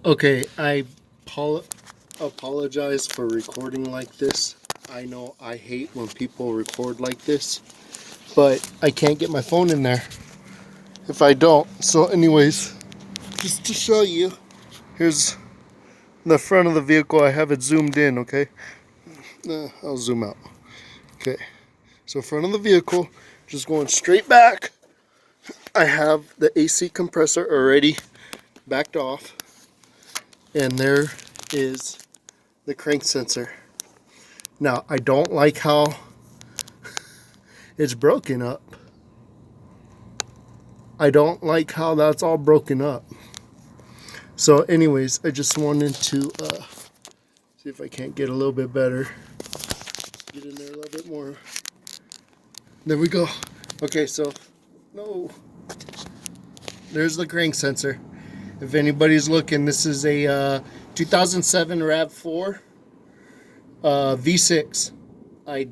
Okay, I apologize for recording like this. I know I hate when people record like this, but I can't get my phone in there if I don't. So anyways, just to show you, here's the front of the vehicle. I have it zoomed in, okay? I'll zoom out. Okay, so front of the vehicle, just going straight back. I have the AC compressor already backed off, and there is the crank sensor. Now, I don't like how it's broken up. I don't like how that's all broken up. So anyways, I just wanted to see if I can't get a little bit better. Get in there a little bit more. There we go. Okay, so, no. There's the crank sensor. If anybody's looking, this is a 2007 RAV4 V6. I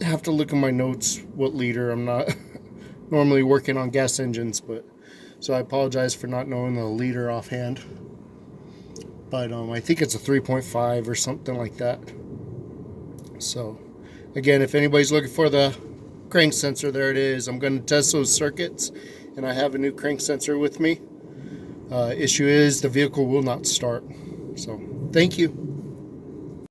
have to look at my notes what liter. I'm not normally working on gas engines, but so I apologize for not knowing the liter offhand. But I think it's a 3.5 or something like that. So again, if anybody's looking for the crank sensor, there it is. I'm going to test those circuits, and I have a new crank sensor with me. Issue is the vehicle will not start. So thank you.